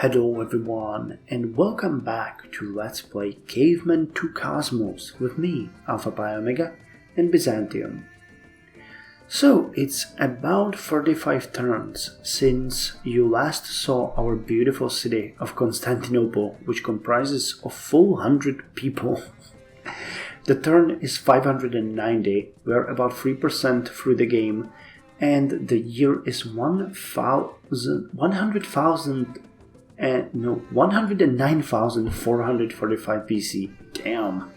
Hello everyone, and welcome back to Let's Play Caveman 2 Cosmos with me, Alpha Pi Omega, and Byzantium. So, it's about 35 turns since you last saw our beautiful city of Constantinople, which comprises of full 100 people. The turn is 590, we're about 3% through the game, and the year is 109,445 BC. Damn,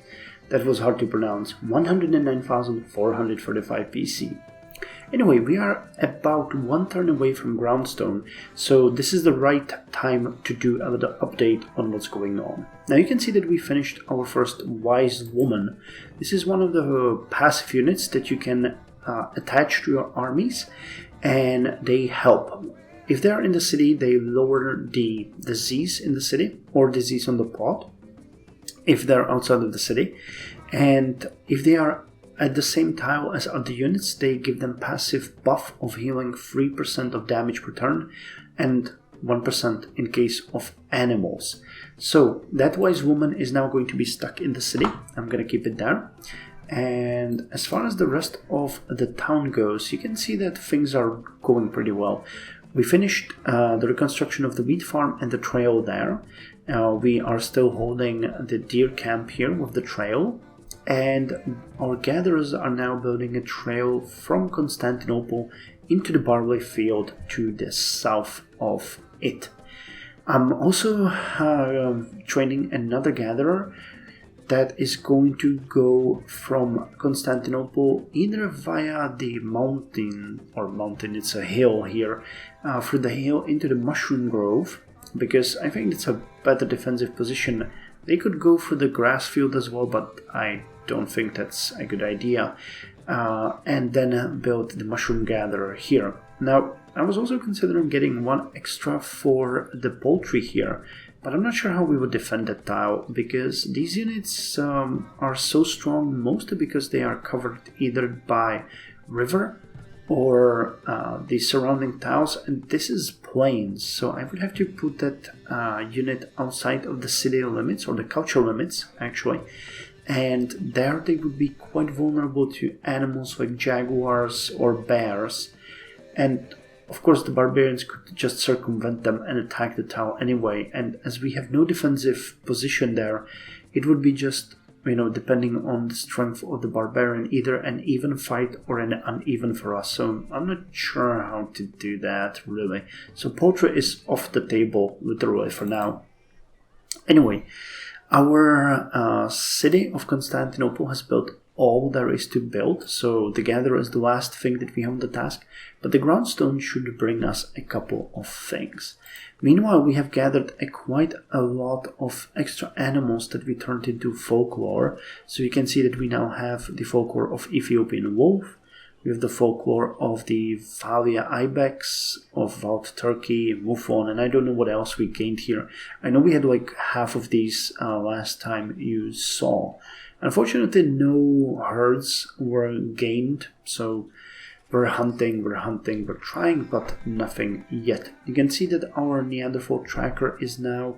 that was hard to pronounce. 109,445 BC. Anyway, we are about one turn away from Groundstone, so this is the right time to do a little update on what's going on. Now you can see that we finished our first Wise Woman. This is one of the passive units that you can attach to your armies, and they help. If they are in the city, they lower the disease in the city or disease on the plot if they're outside of the city, and if they are at the same tile as other units, they give them passive buff of healing 3% of damage per turn and 1% in case of animals. So that Wise Woman is now going to be stuck in the city. I'm going to keep it there. And as far as the rest of the town goes, you can see that things are going pretty well. We finished the reconstruction of the wheat farm and the trail there. We are still holding the deer camp here with the trail. And our gatherers are now building a trail from Constantinople into the barley field to the south of it. I'm also training another gatherer that is going to go from Constantinople either via the mountain, it's a hill here, through the hill into the Mushroom Grove, because I think it's a better defensive position. They could go through the grass field as well, but I don't think that's a good idea. And then build the Mushroom Gatherer here. Now, I was also considering getting one extra for the poultry here, but I'm not sure how we would defend that tile, because these units are so strong, mostly because they are covered either by river or the surrounding tiles, and this is plains, so I would have to put that unit outside of the city limits, or the cultural limits actually, and there they would be quite vulnerable to animals like jaguars or bears, and of course the barbarians could just circumvent them and attack the tile anyway, and as we have no defensive position there, it would be just, depending on the strength of the barbarian, either an even fight or an uneven for us. So I'm not sure how to do that, really. So poultry is off the table, literally, for now. Anyway, our city of Constantinople has built all there is to build, so the gatherer is the last thing that we have on the task, but the groundstone should bring us a couple of things. Meanwhile, we have gathered quite a lot of extra animals that we turned into folklore, so you can see that we now have the folklore of Ethiopian wolf, we have the folklore of the Valia ibex, of wild turkey, mouflon, and I don't know what else we gained here. I know we had like half of these last time you saw. Unfortunately, no herds were gained, so we're hunting, we're trying, but nothing yet. You can see that our Neanderthal tracker is now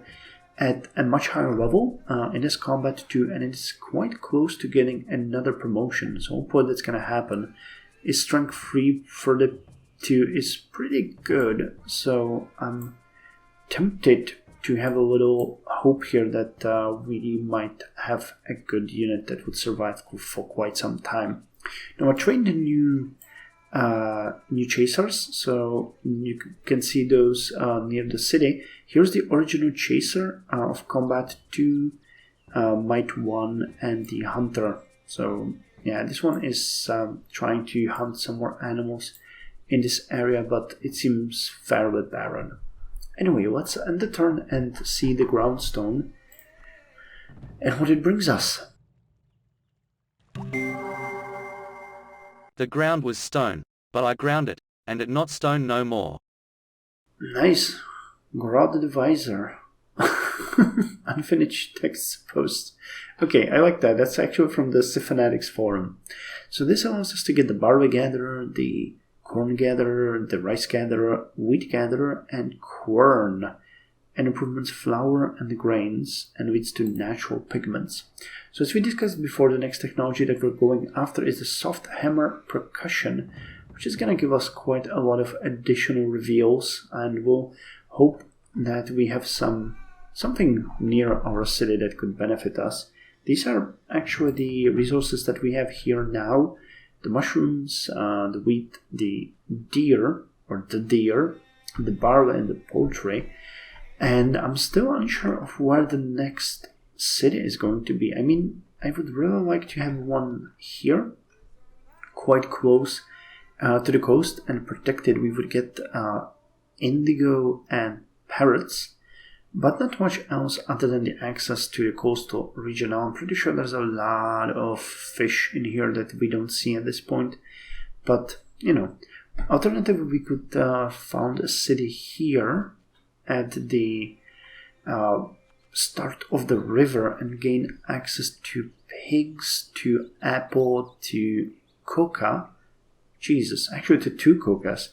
at a much higher level in this combat too, and it is quite close to getting another promotion, so hopefully that's going to happen. His strength 3 for the 2 is pretty good, so I'm tempted to have a little hope here that we might have a good unit that would survive for quite some time. Now I trained the new chasers, so you can see those near the city. Here's the original chaser of Combat 2, Might 1, and the Hunter. So yeah, this one is trying to hunt some more animals in this area, but it seems fairly barren. Anyway, let's end the turn and see the groundstone and what it brings us. The ground was stone, but I ground it, and it not stone no more. Nice. Grod the Visor. Unfinished text post. Okay, I like that. That's actually from the CivFanatics forum. So this allows us to get the barley gatherer, the corn gatherer, the rice gatherer, wheat gatherer, and quern. and improvements flour and the grains and leads to natural pigments. So as we discussed before, the next technology that we're going after is the soft hammer percussion, which is going to give us quite a lot of additional reveals, and we'll hope that we have something near our city that could benefit us. These are actually the resources that we have here now: the mushrooms, the wheat, the deer, the barley, and the poultry. And I'm still unsure of where the next city is going to be. I mean, I would really like to have one here, quite close to the coast and protected. We would get indigo and parrots, but not much else other than the access to the coastal region. Now, I'm pretty sure there's a lot of fish in here that we don't see at this point. But, you know, alternatively, we could found a city here at the start of the river and gain access to pigs, to apple, to coca. Jesus, actually to 2 cocas.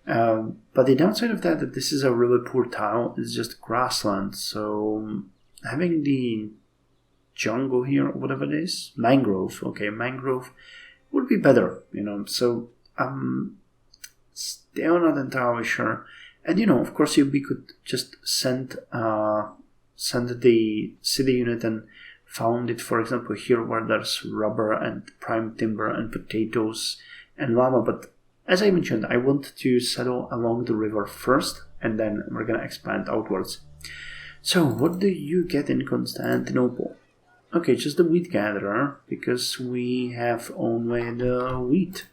But the downside of that this is a really poor tile. It's just grassland. So having the jungle here, or whatever it is, mangrove. Okay, mangrove would be better, you know. So still not entirely sure. And, you know, of course, we could just send the city unit and found it, for example, here where there's rubber and prime timber and potatoes and llama. But as I mentioned, I want to settle along the river first, and then we're going to expand outwards. So, what do you get in Constantinople? Okay, just the wheat gatherer, because we have only the wheat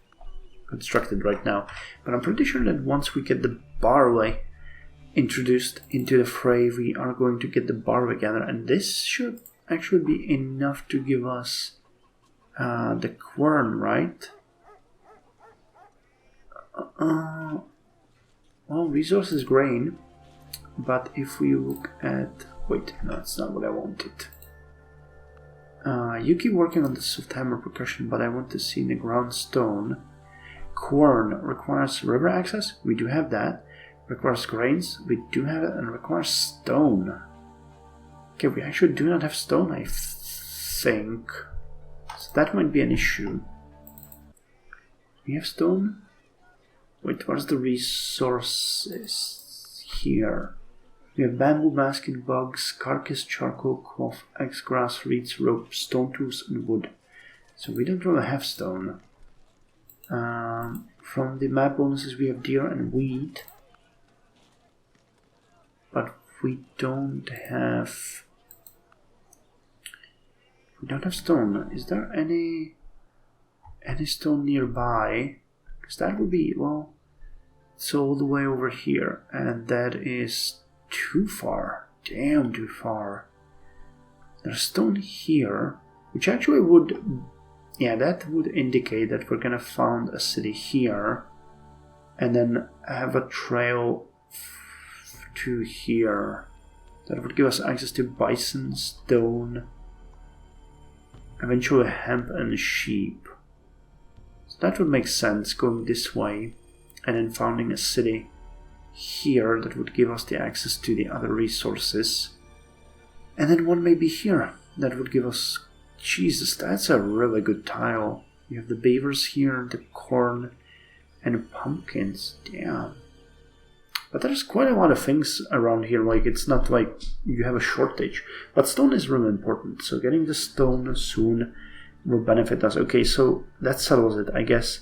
constructed right now. But I'm pretty sure that once we get the barley introduced into the fray, we are going to get the barley gatherer, and this should actually be enough to give us the corn, right? Well, resources grain, but if we look at... Wait, no, that's not what I wanted. You keep working on the soft hammer percussion, but I want to see in the ground stone. Corn requires river access. We do have that. Requires grains. We do have it. And requires stone. Okay, we actually do not have stone, I think. So that might be an issue. We have stone? Wait, where's the resources? Here. We have bamboo, masking bugs, carcass, charcoal, cloth, eggs, grass, reeds, rope, stone tools, and wood. So we don't really have stone. From the map bonuses we have deer and wheat, but we don't have stone. Is there any stone nearby? Because that would be, well, it's all the way over here, and that is too far. Damn, too far. There's stone here, which actually would... Yeah, that would indicate that we're gonna found a city here and then have a trail to here. That would give us access to bison, stone, eventually hemp and sheep. So that would make sense, going this way and then founding a city here that would give us the access to the other resources. And then one maybe here that would give us... Jesus, that's a really good tile. You have the beavers here, the corn, and pumpkins. Damn. But there's quite a lot of things around here. Like, it's not like you have a shortage. But stone is really important. So getting the stone soon will benefit us. Okay, so that settles it, I guess.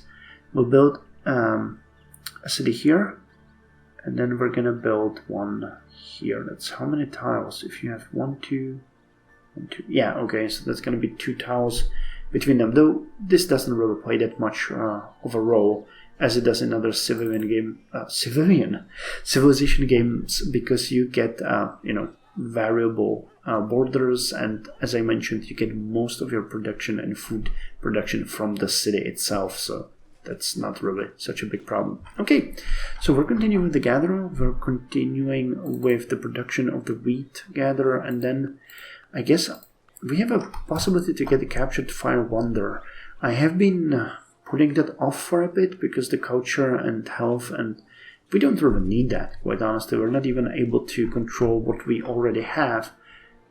We'll build a city here. And then we're gonna build one here. That's how many tiles? If you have 1, 2... Yeah, okay, so that's going to be 2 tiles between them. Though this doesn't really play that much of a role as it does in other civilization games, because you get variable borders, and as I mentioned, you get most of your production and food production from the city itself. So that's not really such a big problem. Okay, so we're continuing with the gatherer. We're continuing with the production of the wheat gatherer, and then I guess we have a possibility to get the captured fire wonder. I have been putting that off for a bit because the culture and health and We don't really need that, quite honestly. We're not even able to control what we already have.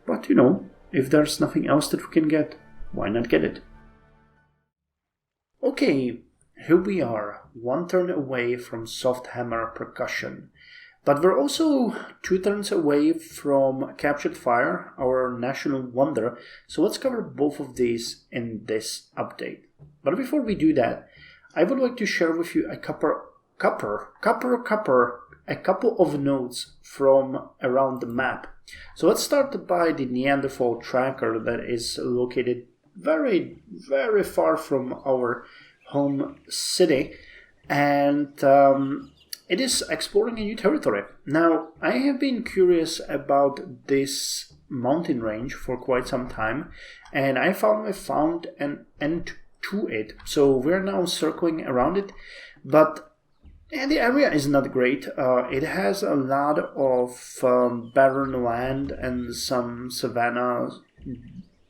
But, you know, if there's nothing else that we can get, why not get it? Okay, here we are, one turn away from soft hammer percussion. But we're also 2 turns away from Captured Fire, our national wonder, so let's cover both of these in this update. But before we do that, I would like to share with you a couple of notes from around the map. So let's start by the Neanderthal tracker that is located very, very far from our home city, and it is exploring a new territory. Now, I have been curious about this mountain range for quite some time, and I found an end to it. So we're now circling around it, but the area is not great. It has a lot of barren land and some savanna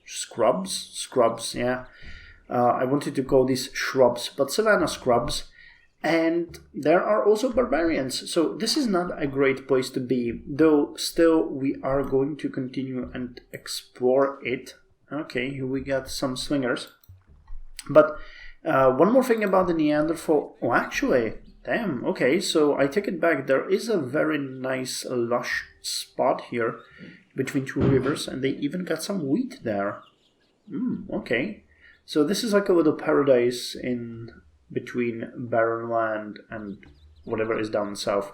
scrubs, yeah. I wanted to call these shrubs, but savanna scrubs. And there are also barbarians, so this is not a great place to be, though still we are going to continue and explore it. Okay, here we got some slingers. But one more thing about the Neanderthal. Oh, actually, damn, okay, so I take it back. There is a very nice lush spot here between 2 rivers, and they even got some wheat there. Okay, so this is like a little paradise in between barren land and whatever is down south.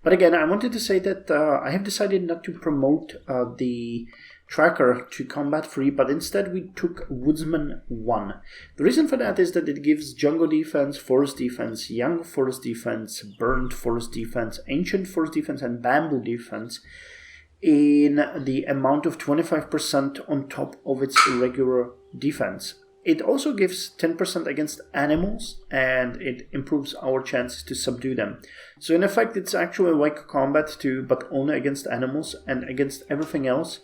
But again, I wanted to say that I have decided not to promote the tracker to combat 3, but instead we took Woodsman 1. The reason for that is that it gives jungle defense, forest defense, young forest defense, burnt forest defense, ancient forest defense, and bamboo defense in the amount of 25% on top of its regular defense. It also gives 10% against animals, and it improves our chances to subdue them. So in effect, it's actually like combat too, but only against animals, and against everything else,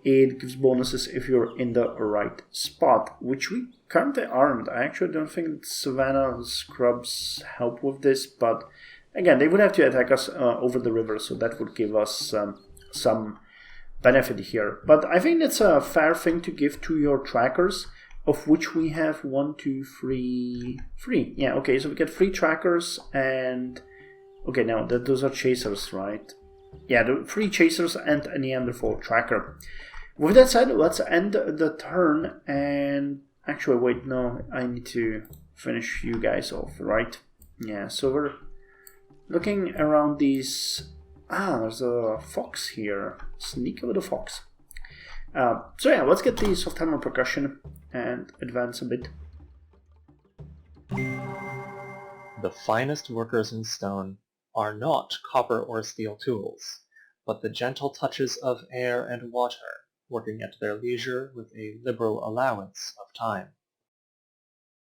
it gives bonuses if you're in the right spot, which we currently aren't. I actually don't think savanna scrubs help with this, but again, they would have to attack us over the river, so that would give us some benefit here. But I think that's a fair thing to give to your trackers, of which we have 1, 2, 3. Yeah, okay, so we get 3 trackers, and okay, now those are chasers, right? Yeah, the 3 chasers and a Neanderthal tracker. With that said, let's end the turn, and actually, wait, no, I need to finish you guys off, right? Yeah, so we're looking around these. There's a fox here. Sneaky little fox. So yeah, let's get the soft hammer percussion and advance a bit. The finest workers in stone are not copper or steel tools, but the gentle touches of air and water, working at their leisure with a liberal allowance of time.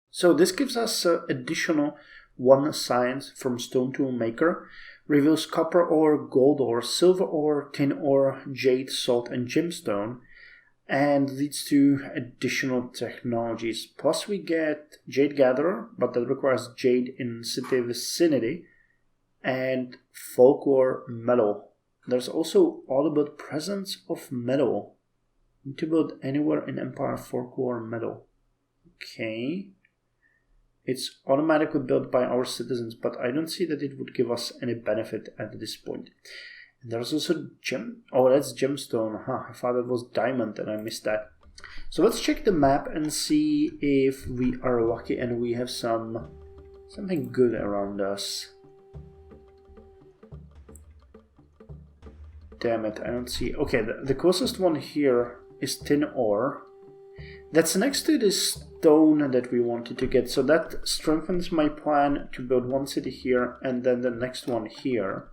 So this gives us additional 1 science from Stone Tool Maker, reveals copper ore, gold ore, silver ore, tin ore, jade, salt, and gemstone, and leads to additional technologies. Plus we get Jade Gatherer, but that requires jade in city vicinity, and folklore metal. There's also all about presence of metal. Need to build anywhere in Empire folklore metal. Okay. It's automatically built by our citizens, but I don't see that it would give us any benefit at this point. And there's also that's gemstone. I thought it was diamond and I missed that. So let's check the map and see if we are lucky and we have something good around us. Damn it, I don't see. Okay, the closest one here is tin ore. That's next to this stone that we wanted to get, so that strengthens my plan to build 1 city here and then the next one here.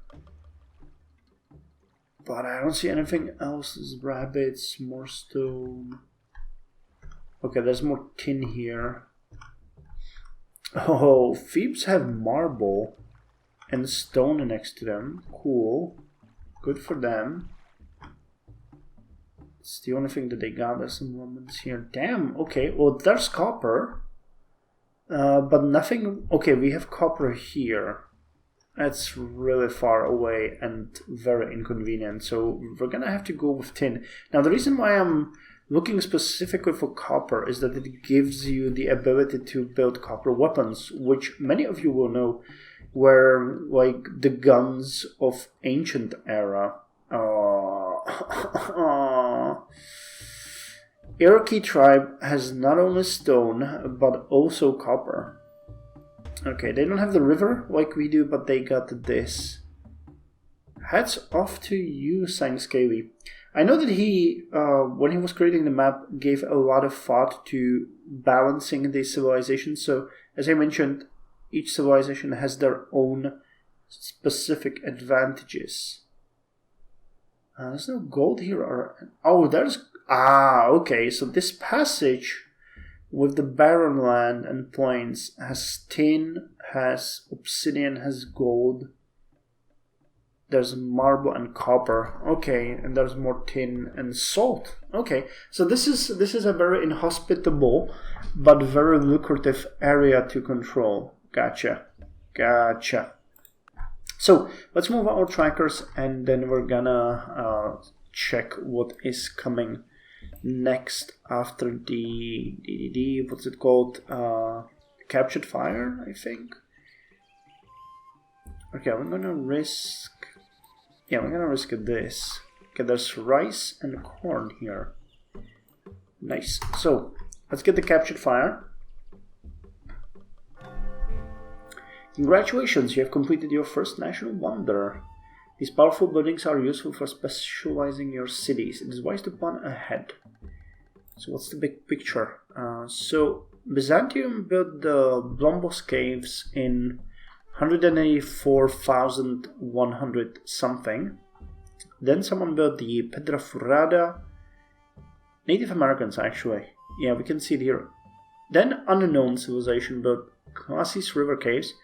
But I don't see anything else. There's rabbits, more stone. Okay, there's more tin here. Oh, Thebes have marble and stone next to them. Cool. Good for them. It's the only thing that they got. There's some Romans here. Damn, okay. Well, there's copper. But nothing... Okay, we have copper here. That's really far away and very inconvenient. So we're gonna have to go with tin. Now the reason why I'm looking specifically for copper is that it gives you the ability to build copper weapons, which many of you will know were like the guns of ancient era. Iraqi tribe has not only stone but also copper. Okay, they don't have the river like we do, but they got this. Hats off to you, Sangscaly. I know that he, when he was creating the map, gave a lot of thought to balancing the civilizations. So, as I mentioned, each civilization has their own specific advantages. There's no gold here, or... Oh, there's... Ah, okay, so this passage with the barren land and plains has tin, has obsidian, has gold. There's marble and copper. Okay, and there's more tin and salt. Okay, so this is a very inhospitable but very lucrative area to control. Gotcha. So let's move our trackers, and then we're gonna check what is coming next after the what's it called? Captured fire, I think. Okay, we're gonna risk. Yeah, we're gonna risk this. Okay, there's rice and corn here. Nice. So let's get the captured fire. Congratulations, you have completed your first national wonder. These powerful buildings are useful for specializing your cities. It is wise to plan ahead. So what's the big picture? So Byzantium built the Blombos caves in 184,100 something. Then someone built the Pedra Furada. Native Americans, actually. Yeah, we can see it here. Then unknown civilization built Classis River Caves.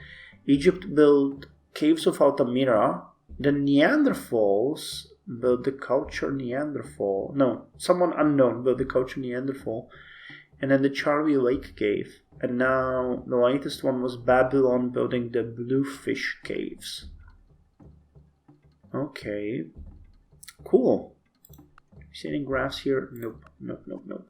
Egypt built Caves of Altamira. The Neanderthals built the culture Neanderthal. No, someone unknown built the culture Neanderthal. And then the Charlie Lake Cave. And now the latest one was Babylon building the Bluefish Caves. Okay. Cool. See any graphs here? Nope.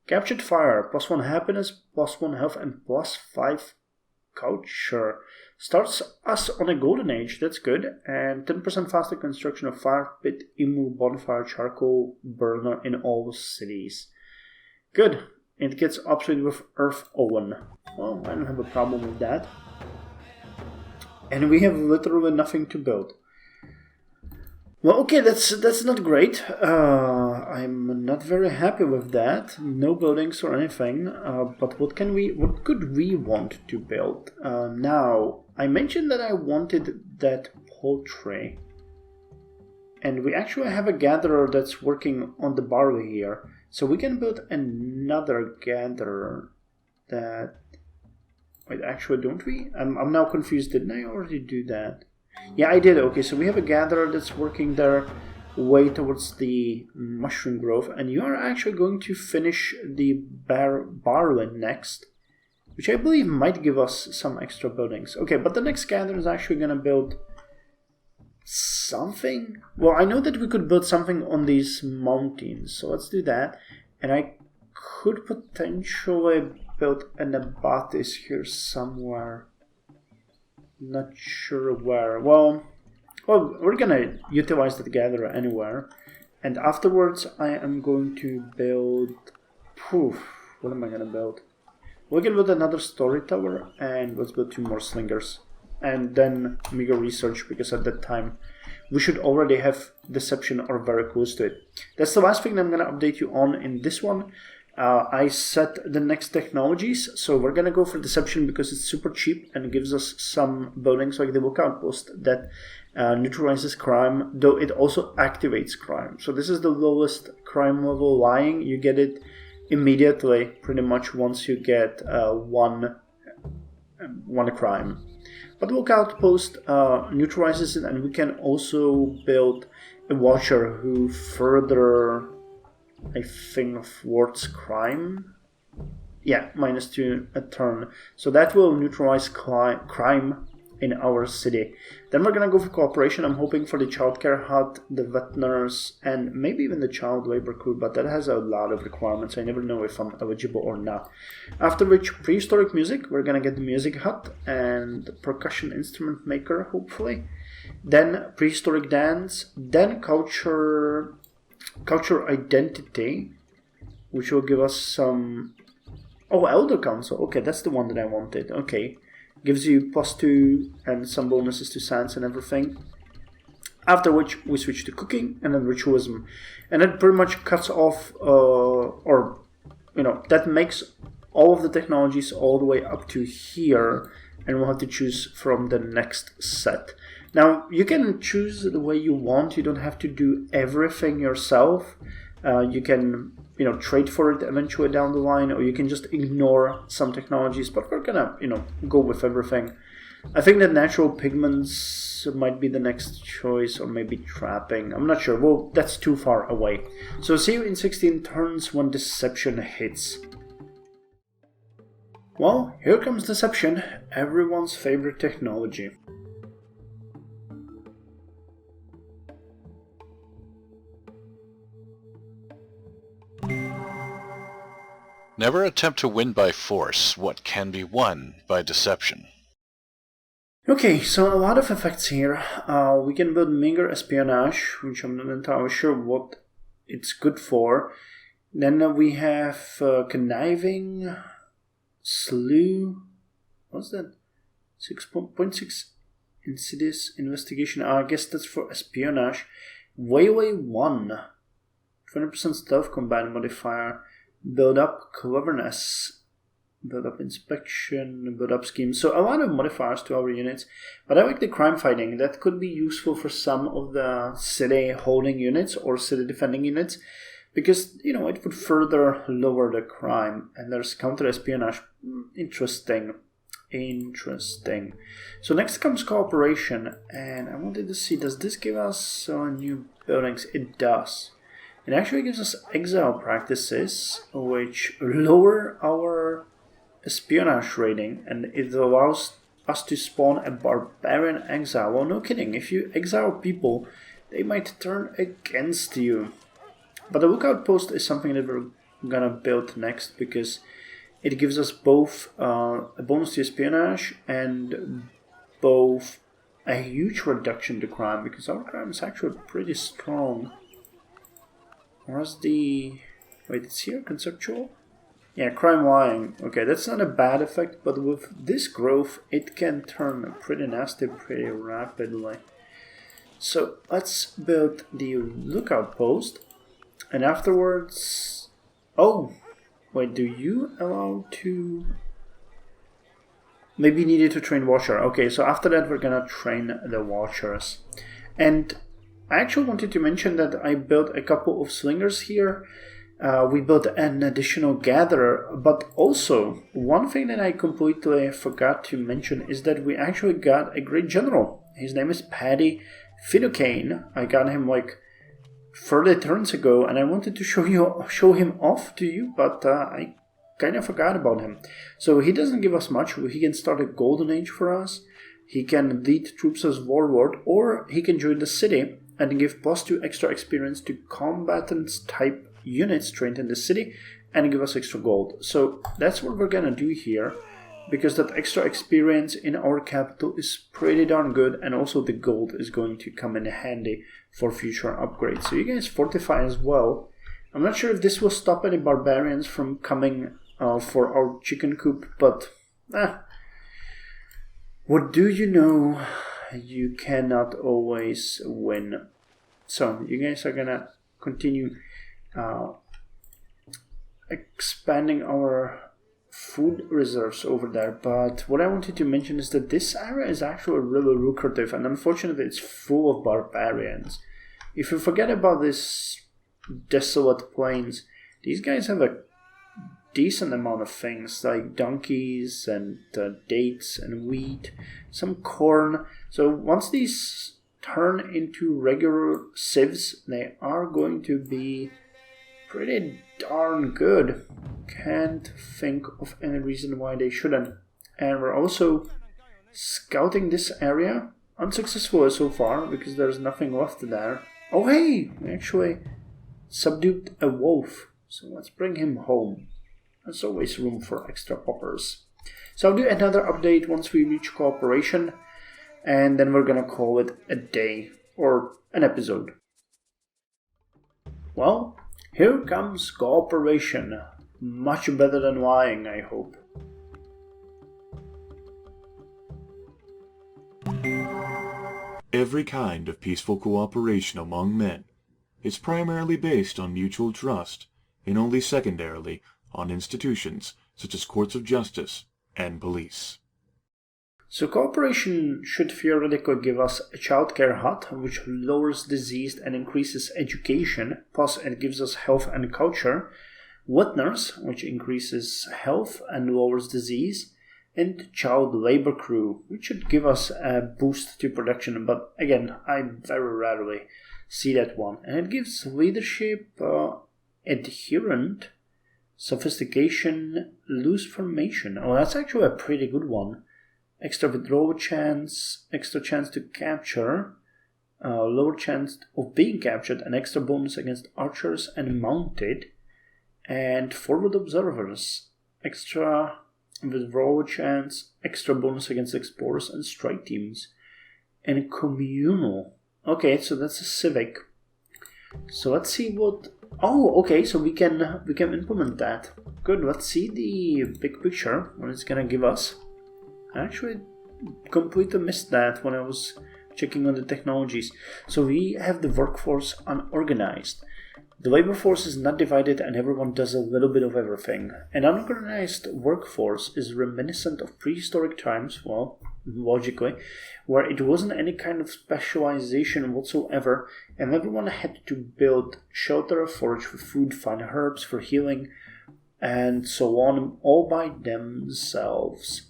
Captured fire, +1 happiness, +1 health, and +5 culture. Starts us on a golden age, that's good. And 10% faster construction of fire pit, emu, bonfire, charcoal burner in all cities. Good. It gets upgraded with Earth Owen. Well, I don't have a problem with that. And we have literally nothing to build. Well, okay, that's not great. I'm not very happy with that. No buildings or anything. But what could we want to build? Now, I mentioned that I wanted that poultry. And we actually have a gatherer that's working on the barley here. So we can build another gatherer that... Wait, actually, don't we? I'm now confused. Didn't I already do that? Yeah, I did. Okay, so we have a gatherer that's working their way towards the mushroom grove. And you are actually going to finish the barley next, which I believe might give us some extra buildings. Okay, but the next gatherer is actually going to build... something? Well, I know that we could build something on these mountains, so let's do that. And I could potentially build an abatis here somewhere. Not sure where. Well, we're gonna utilize that gatherer anywhere. And afterwards I am going to build... what am I gonna build? We're gonna build another story tower, and let's build 2 more slingers. And then Mega Research, because at that time we should already have Deception or very close to it. That's the last thing I'm going to update you on in this one. I set the next technologies, so we're going to go for Deception because it's super cheap and gives us some buildings like the Lookout Post that neutralizes crime, though it also activates crime. So this is the lowest crime level lying. You get it immediately, pretty much once you get one crime. But Lookout Post neutralizes it, and we can also build a Watcher who further, I think, thwarts crime. Yeah, -2 a turn. So that will neutralize crime in our city. Then we're gonna go for cooperation. I'm hoping for the childcare hut, the vet nurse, and maybe even the child labor crew, but that has a lot of requirements. I never know if I'm eligible or not. After which, prehistoric music. We're gonna get the music hut and the percussion instrument maker, hopefully. Then prehistoric dance. Then culture identity, which will give us some... Oh, Elder Council. Okay, that's the one that I wanted. Okay. Gives you +2 and some bonuses to science and everything. After which we switch to cooking and then ritualism. And that pretty much cuts off, that makes all of the technologies all the way up to here. And we'll have to choose from the next set. Now, you can choose the way you want. You don't have to do everything yourself. You can trade for it eventually down the line, or you can just ignore some technologies, but we're gonna, go with everything. I think that natural pigments might be the next choice, or maybe trapping. I'm not sure. Well, that's too far away. So see you in 16 turns when deception hits. Well, here comes deception, everyone's favorite technology. Never attempt to win by force what can be won by deception. Okay, so a lot of effects here. We can build Minger Espionage, which I'm not entirely sure what it's good for. Then we have Conniving, Slew, what's that? 6.6 Insidious Investigation. I guess that's for Espionage. Wayway 1, 20% Stealth Combat Modifier. Build up Cleverness, build up Inspection, build up Scheme. So a lot of modifiers to our units, but I like the crime fighting. That could be useful for some of the city holding units or city defending units, because it would further lower the crime. And there's counter espionage. Interesting. So next comes cooperation, and I wanted to see, does this give us new buildings? It does. It actually gives us exile practices, which lower our espionage rating, and it allows us to spawn a barbarian exile. Well, no kidding, if you exile people, they might turn against you. But the lookout post is something that we're gonna build next, because it gives us both a bonus to espionage and both a huge reduction to crime, because our crime is actually pretty strong. Where's the... Wait, it's here? Conceptual? Yeah, crime lying. Okay, that's not a bad effect, but with this growth, it can turn pretty nasty pretty rapidly. So let's build the lookout post, and afterwards... Oh! Wait, do you allow to... Maybe needed to train Watcher. Okay, so after that we're gonna train the Watchers. And I actually wanted to mention that I built a couple of slingers here. We built an additional gatherer, but also one thing that I completely forgot to mention is that we actually got a great general. His name is Paddy Finucane. I got him like 30 turns ago, and I wanted to show him off to you, but I kind of forgot about him. So he doesn't give us much. He can start a golden age for us. He can lead troops as warlord, or he can join the city and give +2 extra experience to combatants type units trained in the city and give us extra gold. So that's what we're gonna do here, because that extra experience in our capital is pretty darn good, and also the gold is going to come in handy for future upgrades. So you guys fortify as well. I'm not sure if this will stop any barbarians from coming for our chicken coop, but what do you know? You cannot always win. So you guys are gonna continue expanding our food reserves over there, but what I wanted to mention is that this area is actually really lucrative, and unfortunately it's full of barbarians. If you forget about this desolate plains, these guys have a decent amount of things like donkeys and dates and wheat, some corn. So once these turn into regular civs, they are going to be pretty darn good. Can't think of any reason why they shouldn't. And we're also scouting this area. Unsuccessful so far because there's nothing left there. Oh hey, we actually subdued a wolf. So let's bring him home. There's always room for extra poppers. So I'll do another update once we reach cooperation. And then we're gonna call it a day or an episode. Well, here comes cooperation. Much better than lying, I hope. Every kind of peaceful cooperation among men is primarily based on mutual trust and only secondarily on institutions such as courts of justice and police. So cooperation should theoretically give us a childcare hut, which lowers disease and increases education, plus it gives us health and culture, witness, which increases health and lowers disease, and child labor crew, which should give us a boost to production, but again, I very rarely see that one. And it gives leadership, adherent, sophistication, loose formation. Oh, that's actually a pretty good one. Extra withdrawal chance, extra chance to capture, lower chance of being captured, an extra bonus against archers and mounted, and forward observers, extra withdrawal chance, extra bonus against explorers and strike teams, and communal. Okay, so that's a civic. So let's see what. Oh, okay, so we can implement that. Good. Let's see the big picture. What it's gonna give us. I actually completely missed that when I was checking on the technologies. So we have the workforce unorganized. The labor force is not divided and everyone does a little bit of everything. An unorganized workforce is reminiscent of prehistoric times, well, logically, where it wasn't any kind of specialization whatsoever and everyone had to build shelter, forage for food, find herbs for healing, and so on, all by themselves.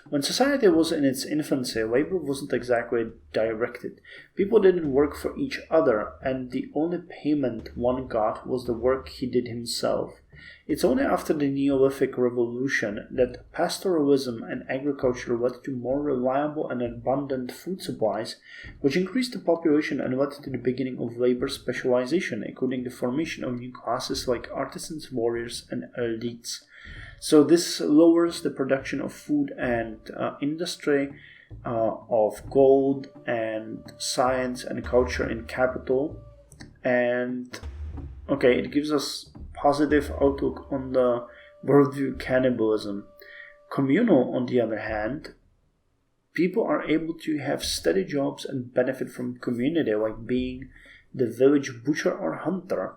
When society was in its infancy, labor wasn't exactly directed. People didn't work for each other, and the only payment one got was the work he did himself. It's only after the Neolithic Revolution that pastoralism and agriculture led to more reliable and abundant food supplies, which increased the population and led to the beginning of labor specialization, including the formation of new classes like artisans, warriors, and elites. So this lowers the production of food and industry, of gold and science and culture in capital. And okay, it gives us positive outlook on the worldview cannibalism. Communal, on the other hand, people are able to have steady jobs and benefit from community, like being the village butcher or hunter.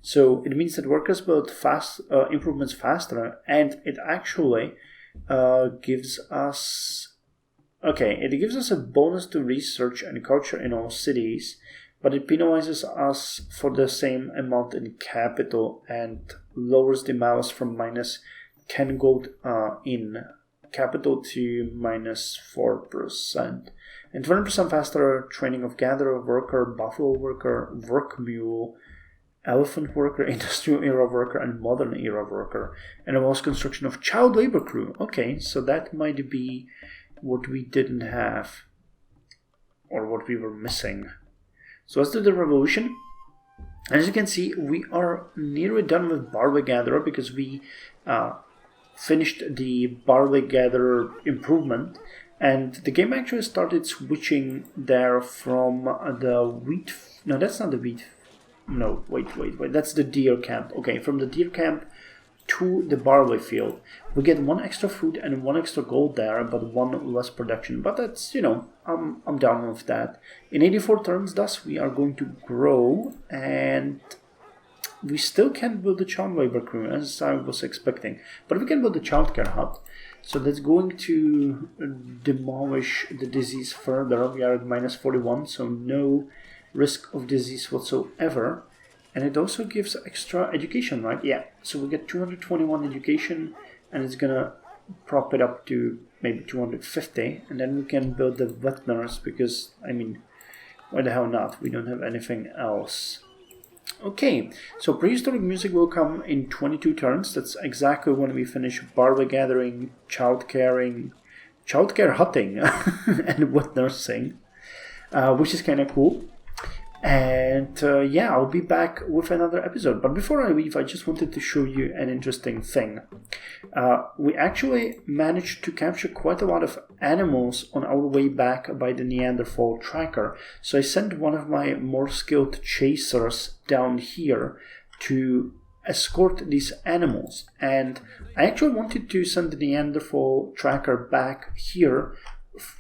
So it means that workers build improvements faster, and it actually gives us a bonus to research and culture in all cities, but it penalizes us for the same amount in capital and lowers the miles from minus 10 gold in capital to minus 4%. And 20% faster training of gatherer, worker, buffalo worker, work mule, elephant worker, industrial era worker, and modern era worker, and allows construction of child labor crew. Okay, so that might be what we didn't have, or what we were missing. So let's do the revolution. As you can see, we are nearly done with barley gatherer because we finished the barley gatherer improvement, and the game actually started switching there from the wheat. No, that's not the wheat. No, wait. That's the deer camp. Okay, from the deer camp to the barley field. We get 1 extra food and 1 extra gold there, but 1 less production. But that's, I'm down with that. In 84 turns, thus, we are going to grow, and we still can't build a child labor crew, as I was expecting. But we can build a childcare hut. So that's going to demolish the disease further. We are at minus 41, so no risk of disease whatsoever. And it also gives extra education, right? Yeah, so we get 221 education, and it's gonna prop it up to maybe 250, and then we can build the vet nurse, because, why the hell not? We don't have anything else. Okay, so prehistoric music will come in 22 turns. That's exactly when we finish barley gathering, childcare hunting, and wood nursing, which is kind of cool. And yeah, I'll be back with another episode. But before I leave, I just wanted to show you an interesting thing. We actually managed to capture quite a lot of animals on our way back by the Neanderthal tracker. So I sent one of my more skilled chasers down here to escort these animals. And I actually wanted to send the Neanderthal tracker back here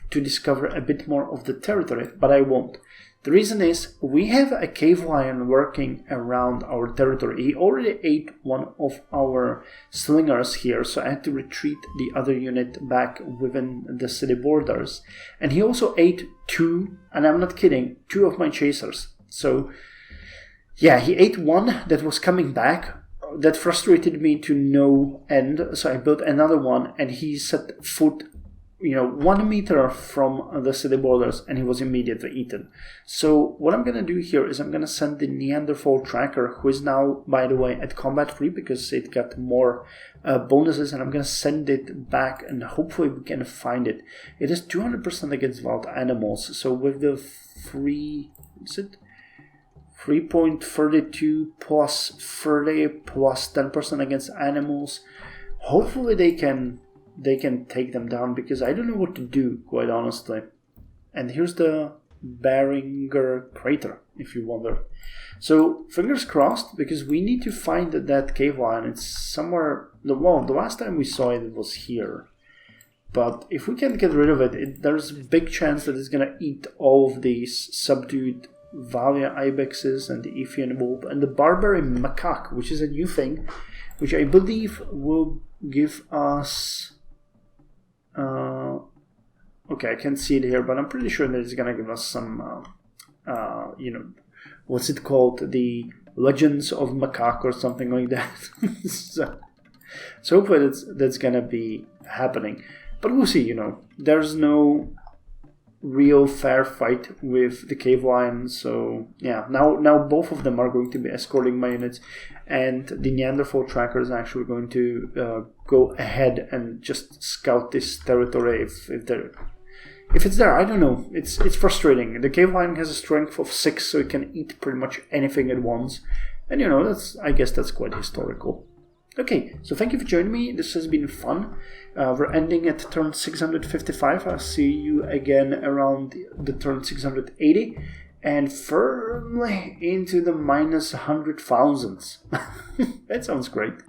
to discover a bit more of the territory, but I won't. The reason is we have a cave lion working around our territory. He already ate one of our slingers here, so I had to retreat the other unit back within the city borders. And he also ate two, and I'm not kidding, two of my chasers. So yeah, he ate one that was coming back. That frustrated me to no end, so I built another one, and he set foot 1 meter from the city borders, and he was immediately eaten. So what I'm going to do here is I'm going to send the Neanderthal tracker, who is now, by the way, at combat free because it got more bonuses, and I'm going to send it back, and hopefully we can find it. It is 200% against wild animals, so with the 3.32 plus 30 plus 10% against animals, hopefully they can take them down, because I don't know what to do, quite honestly. And here's the Beringer crater, if you wonder. So fingers crossed, because we need to find that cave lion. It's somewhere. Well, the last time we saw it was here. But if we can get rid of it, there's a big chance that it's gonna eat all of these subdued Valia ibexes and the Efian wolf and the Barbary macaque, which is a new thing, which I believe will give us. Okay, I can't see it here, but I'm pretty sure that it's gonna give us some, what's it called? The Legends of Macaque or something like that. so hopefully that's gonna be happening. But we'll see, There's no real fair fight with the cave lion, so yeah, now both of them are going to be escorting my units, and the Neanderthal tracker is actually going to go ahead and just scout this territory if it's there. I don't know, it's frustrating. The cave lion has a strength of 6, so it can eat pretty much anything at once, and I guess that's quite historical. Okay, so thank you for joining me. This has been fun. We're ending at turn 655. I'll see you again around the turn 680 and firmly into the minus 100,000s. That sounds great.